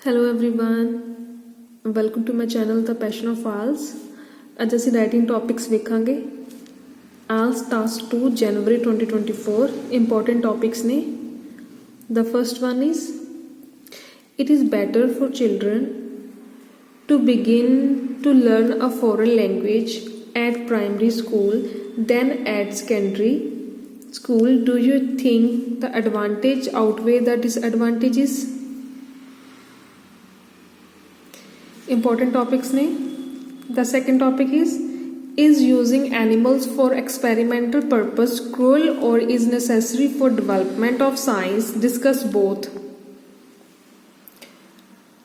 Hello everyone, welcome to my channel The Passion of ALS. ਅੱਜ ਅਸੀਂ writing topics ਵੇਖਾਂਗੇ। ALS Task 2 January 2024 important topics ਨੇ। The first one is it is better for children to begin to learn a foreign language at primary school than at secondary school. Do you think the advantage outweigh the disadvantages? Important topics ne. The second topic is using animals for experimental purpose cruel or is necessary for development of science? Discuss both.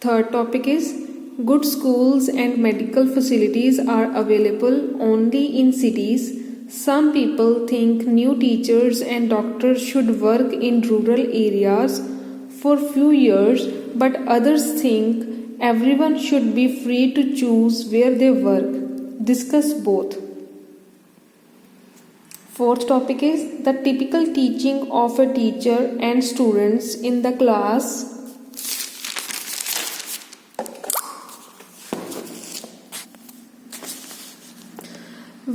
Third topic is good schools and medical facilities are available only in cities. Some people think new teachers and doctors should work in rural areas for few years, but others think everyone should be free to choose where they work. Discuss both. Fourth topic is the typical teaching of a teacher and students in the class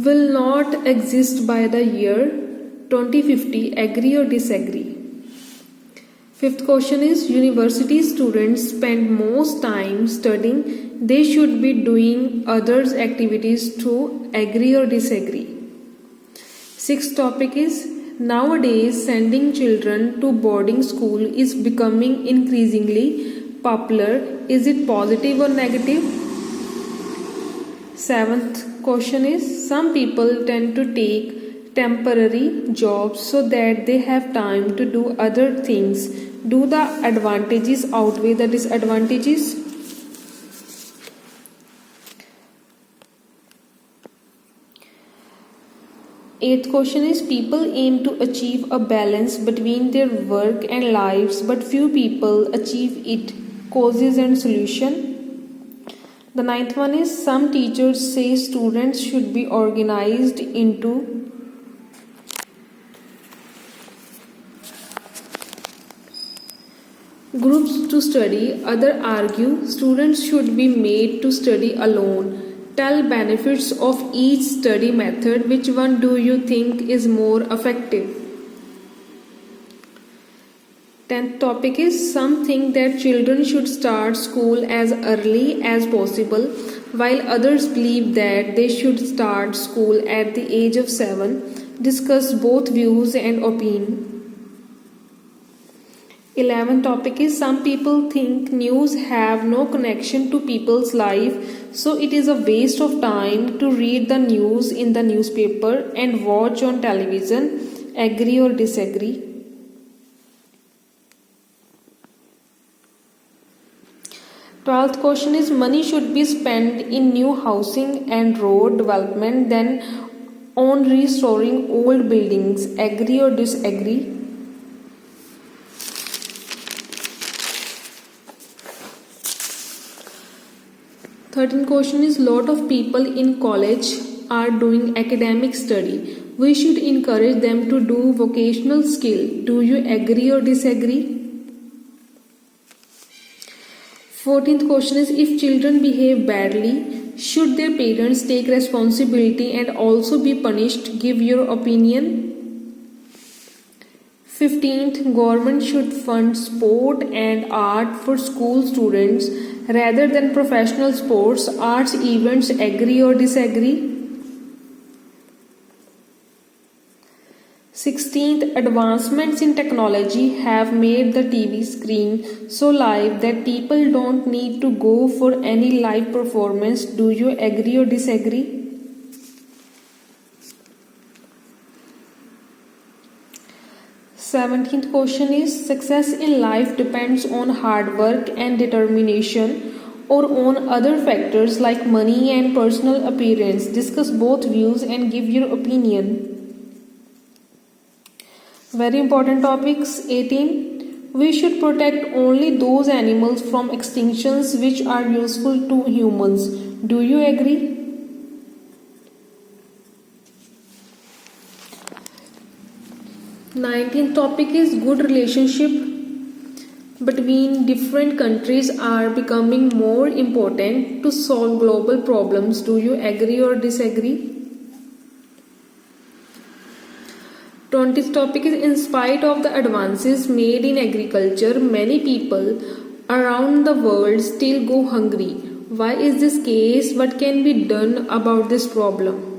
will not exist by the year 2050. Agree or disagree? Fifth question is university students spend most time studying. They should be doing others activities too. Agree or disagree? Sixth topic is nowadays sending children to boarding school is becoming increasingly popular. Is it positive or negative? Seventh question is some people tend to take temporary jobs so that they have time to do other things. Do the advantages outweigh the disadvantages? Eighth question is people aim to achieve a balance between their work and lives, but few people achieve it. Causes and solution. The ninth one is some teachers say students should be organized into groups to study. Others argue students should be made to study alone. Tell benefits of each study method. Which one do you think is more effective? 10th topic is some think that children should start school as early as possible, while others believe that they should start school at the age of 7. Discuss both views and opinion. 11th topic is some people think news have no connection to people's life, so it is a waste of time to read the news in the newspaper and watch on television. Agree or disagree? 12th question is money should be spent in new housing and road development than on restoring old buildings. Agree or disagree? 13th question is lot of people in college are doing academic study. We should encourage them to do vocational skill. Do you agree or disagree? 14th question is if children behave badly, should their parents take responsibility and also be punished? Give your opinion. 15th, government should fund sport and art for school students rather than professional sports arts events. Agree or disagree? 16th, advancements in technology have made the TV screen so live that people don't need to go for any live performance. Do you agree or disagree? 17th question is success in life depends on hard work and determination or on other factors like money and personal appearance. Discuss both views and give your opinion. Very important topics. 18. We should protect only those animals from extinctions which are useful to humans. Do you agree? 19th topic is good relationship between different countries are becoming more important to solve global problems. Do you agree or disagree? 20th topic is, in spite of the advances made in agriculture, many people around the world still go hungry. Why is this case? What can be done about this problem?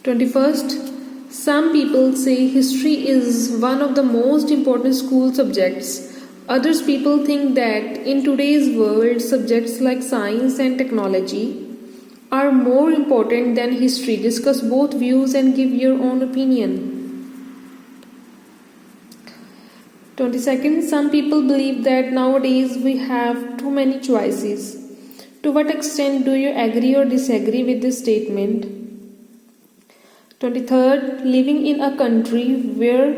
21st, some people say history is one of the most important school subjects. Others people think that in today's world, subjects like science and technology are more important than history. Discuss both views and give your own opinion. 22nd, some people believe that nowadays we have too many choices. To what extent do you agree or disagree with this statement? 23rd, living in a country where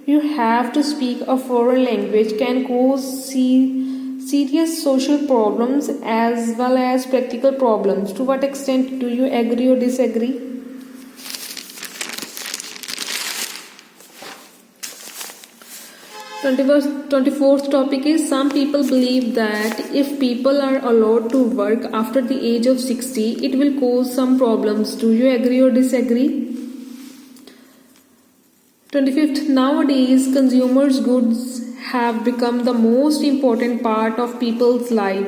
you have to speak a foreign language can cause serious social problems as well as practical problems. To what extent do you agree or disagree? 24th topic is, some people believe that if people are allowed to work after the age of 60, it will cause some problems. Do you agree or disagree? 25th, nowadays consumers goods have become the most important part of people's life.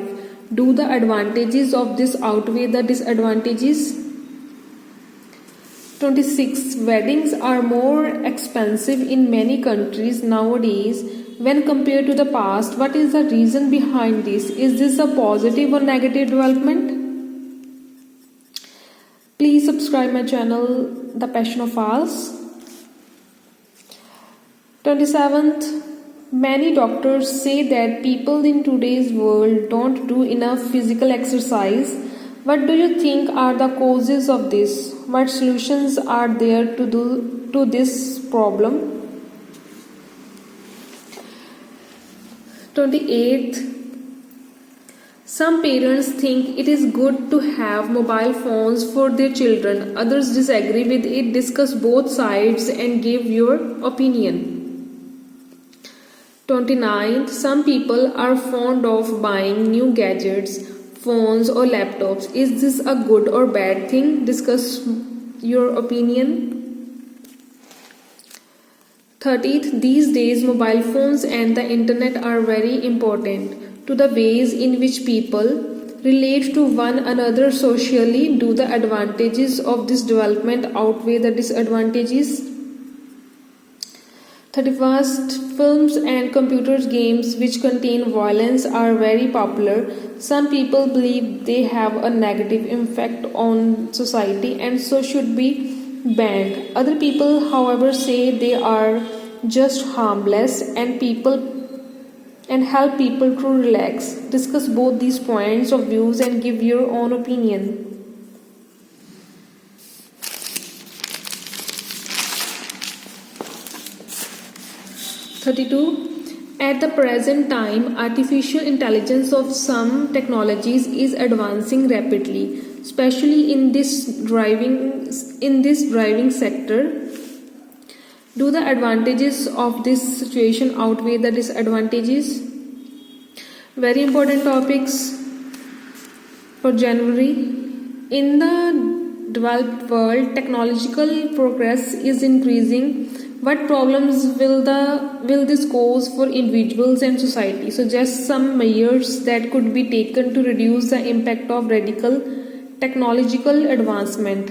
Do the advantages of this outweigh the disadvantages? 26. Weddings are more expensive in many countries nowadays when compared to the past. What is the reason behind this? Is this a positive or negative development? Please subscribe my channel, The Passion of Falls. 27th. Many doctors say that people in today's world don't do enough physical exercise. What do you think are the causes of this? What solutions are there to this problem? 28th. Some parents think it is good to have mobile phones for their children. Others disagree with it. Discuss both sides and give your opinion. 29th. Some people are fond of buying new gadgets, phones or laptops. Is this a good or bad thing? Discuss your opinion. 30th. These days mobile phones and the internet are very important to the ways in which people relate to one another socially. Do the advantages of this development outweigh the disadvantages? 31st. Films and computer games which contain violence are very popular. Some people believe they have a negative effect on society and so should be banned. Other people, however, say they are just harmless and help people to relax. Discuss both these points of views and give your own opinion. 32. At the present time, artificial intelligence of some technologies is advancing rapidly, especially in this driving sector. Do the advantages of this situation outweigh the disadvantages? Very important topics for January. In the developed world, technological progress is increasing. What problems will this cause for individuals and society? Suggest some measures that could be taken to reduce the impact of radical technological advancement.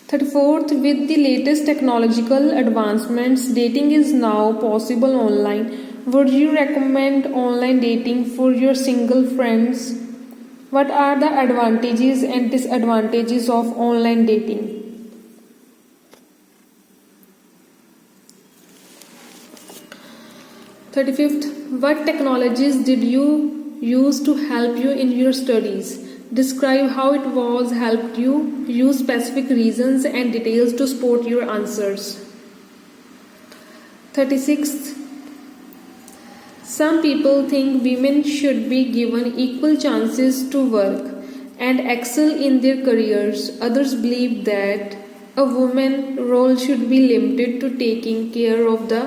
34th, with the latest technological advancements, dating is now possible online. Would you recommend online dating for your single friends? What are the advantages and disadvantages of online dating? 35th, what technologies did you use to help you in your studies? Describe how it was helped you. Use specific reasons and details to support your answers. 36th, some people think women should be given equal chances to work and excel in their careers. Others believe A woman's role should be limited to taking care of the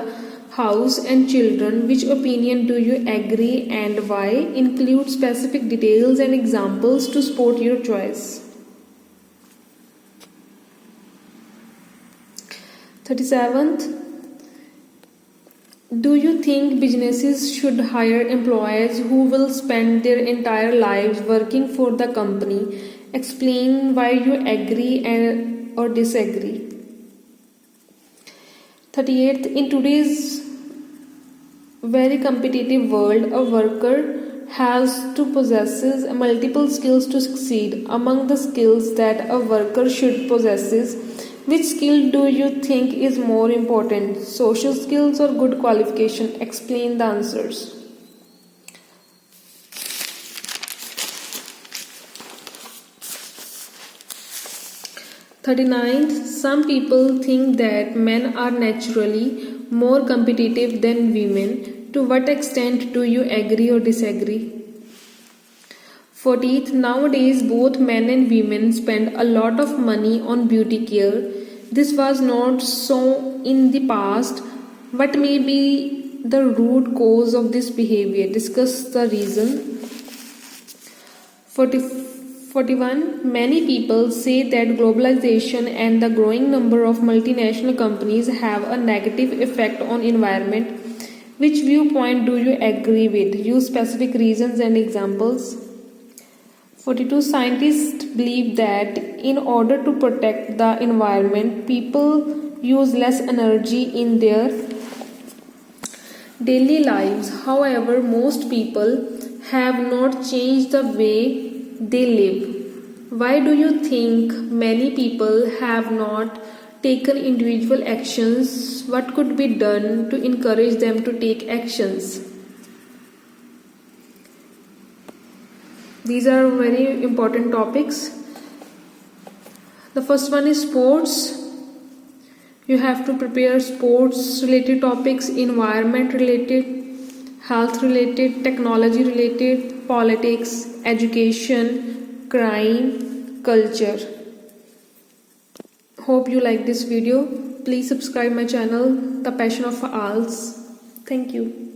house and children. Which opinion do you agree and why? Include specific details and examples to support your choice. 37th, do you think businesses should hire employees who will spend their entire lives working for the company? Explain why you agree or disagree. 38th, in today's very competitive world, a worker has to possess multiple skills to succeed. Among the skills that a worker should possess, which skill do you think is more important? Social skills or good qualification? Explain the answers. 39th, some people think that men are naturally more competitive than women. To what extent do you agree or disagree? 40th, nowadays both men and women spend a lot of money on beauty care. This was not so in the past. What may be the root cause of this behavior? Discuss the reason. 41. Many people say that globalization and the growing number of multinational companies have a negative effect on environment. Which viewpoint do you agree with? Use specific reasons and examples. 42. Scientists believe that in order to protect the environment, people use less energy in their daily lives. However, most people have not changed the way they live. Why do you think many people have not taken individual actions? What could be done to encourage them to take actions? These are very important topics. The first one is sports. You have to prepare sports related topics, environment related, health related, technology related, politics, education, crime, culture. Hope you like this video. Please subscribe my channel, The Passion of Owls. Thank you.